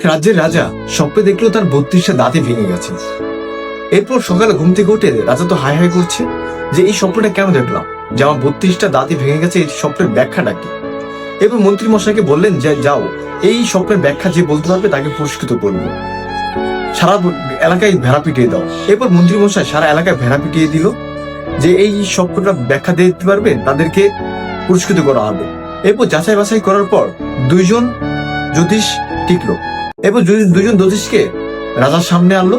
রাজ্যের রাজা স্বপ্নে দেখলো তার 32টা দাঁতই ভেঙে গেছে। এরপর সকালে ঘুম থেকে উঠে রাজা তো হাই হাই করছে যে এই স্বপ্নটা কেন দেখলাম, যে আমার 32টা দাঁতই ভেঙে গেছে, এই স্বপ্নের ব্যাখ্যাটা কি। এরপর মন্ত্রী মশাইকে বললেন যে যাও, এই স্বপ্নের ব্যাখ্যা যে বলতে পারবে তাকে পুরস্কৃত করবো, সারা এলাকায় ভেড়া পিটিয়ে দাও। এরপর মন্ত্রী মশাই সারা এলাকায় ভেড়া পিটিয়ে দিল, যে এই স্বপ্নটা ব্যাখ্যা দিতে পারবে তাদেরকে পুরস্কৃত করা হবে। এরপর যাচাই বাছাই করার পর 2জন জ্যোতিষ টিকলো। এরপর দুজন জ্যোতিষকে রাজার সামনে আনলো।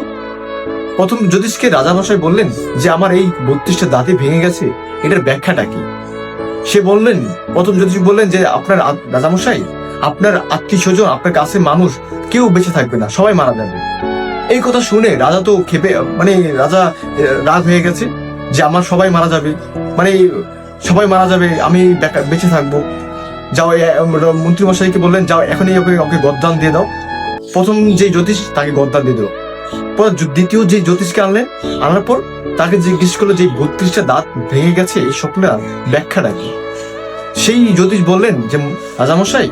প্রথম জ্যোতিষকে রাজা মশাই বললেন যে আমার এই 32টা দাঁতই ভেঙে গেছে, এটার ব্যাখ্যাটা কি। সে বললেন, প্রথম জ্যোতিষ বললেন যে আপনার রাজা মশাই, আপনার আত্মীয় স্বজন, আপনার কাছে মানুষ কেউ বেঁচে থাকবে না, সবাই মারা যাবে। এই কথা শুনে রাজা তো ক্ষেপে রাজা রাগ হয়ে গেছে যে আমার সবাই মারা যাবে, সবাই মারা যাবে, আমি বেঁচে থাকবো। যাও, মন্ত্রী মশাইকে বললেন যাও এখনই ওকে গদ্দান দিয়ে দাও। প্রথম যে জ্যোতিষ তাকে গদ্দান দিয়ে দিল। পর দ্বিতীয় যে জ্যোতিষকে আনার পর তাকে জিজ্ঞেস করলো যে 32টা দাঁত ভেঙে গেছে এই স্বপ্নটা ব্যাখ্যাটা কি। সেই জ্যোতিষ বললেন যে রাজামশাই,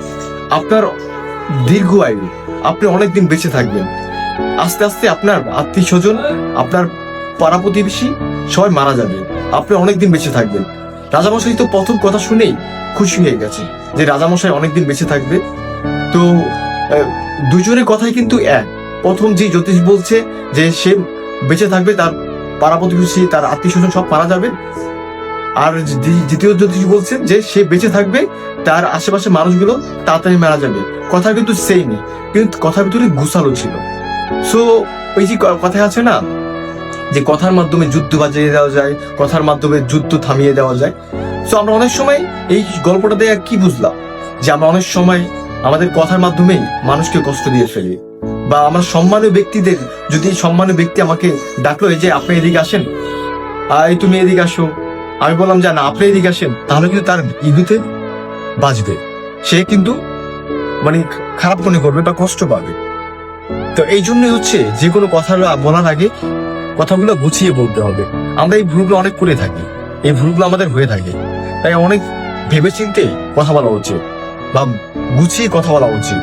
আপনার দীর্ঘ আয়ু, আপনি অনেকদিন বেঁচে থাকবেন, আস্তে আস্তে আপনার আত্মীয় স্বজন, আপনার পাড়া প্রতিবেশী সবাই মারা যাবে, আপনি অনেকদিন বেঁচে থাকবেন। রাজামশাই তো প্রথম কথা শুনেই খুশি হয়ে গেছে যে রাজামশাই অনেকদিন বেঁচে থাকবে। তো দুজনের কথাই কিন্তু এক। প্রথম যে জ্যোতিষ বলছে যে সে বেঁচে থাকবে, তার পাড়া প্রতিবেশী, তার আত্মীয় স্বজন সব মারা যাবে। আর দ্বিতীয় জ্যোতিষ বলছেন যে সে বেঁচে থাকবে, তার আশেপাশে মানুষগুলো তাড়াতাড়ি মারা যাবে। কথা কিন্তু সেইমই, কিন্তু কথার ভিতরে গুছালো ছিল। সো ওই যে কথা আছে না যে কথার মাধ্যমে যুদ্ধ বাজিয়ে দেওয়া যায়, কথার মাধ্যমে যুদ্ধ থামিয়ে দেওয়া যায়। সো আমরা অনেক সময় এই গল্পটা দিয়ে কি বুঝলাম, যে আমরা অনেক সময় আমাদের কথার মাধ্যমেই মানুষকে কষ্ট দিয়ে ফেলি। বা আমার সম্মানীয় ব্যক্তিদের, যদি সম্মানীয় ব্যক্তি আমাকে ডাকলো এই যে আপনি এদিকে আসেন, এই তুমি এদিকে আসো, আমি বললাম যে না আপনি এদিকে আসেন, তাহলে কিন্তু তার ইগুতে বাজবে, সে কিন্তু খারাপ মনে করবে বা কষ্ট পাবে। তো এই জন্যই হচ্ছে যে কোনো কথা বলার আগে কথাগুলো গুছিয়ে বলতে হবে। আমরা এই ভুলগুলো অনেক করে থাকি, এই ভুলগুলো আমাদের হয়ে থাকে, তাই অনেক ভেবেচিন্তে কথা বলা উচিত বা গুছিয়ে কথা বলা উচিত।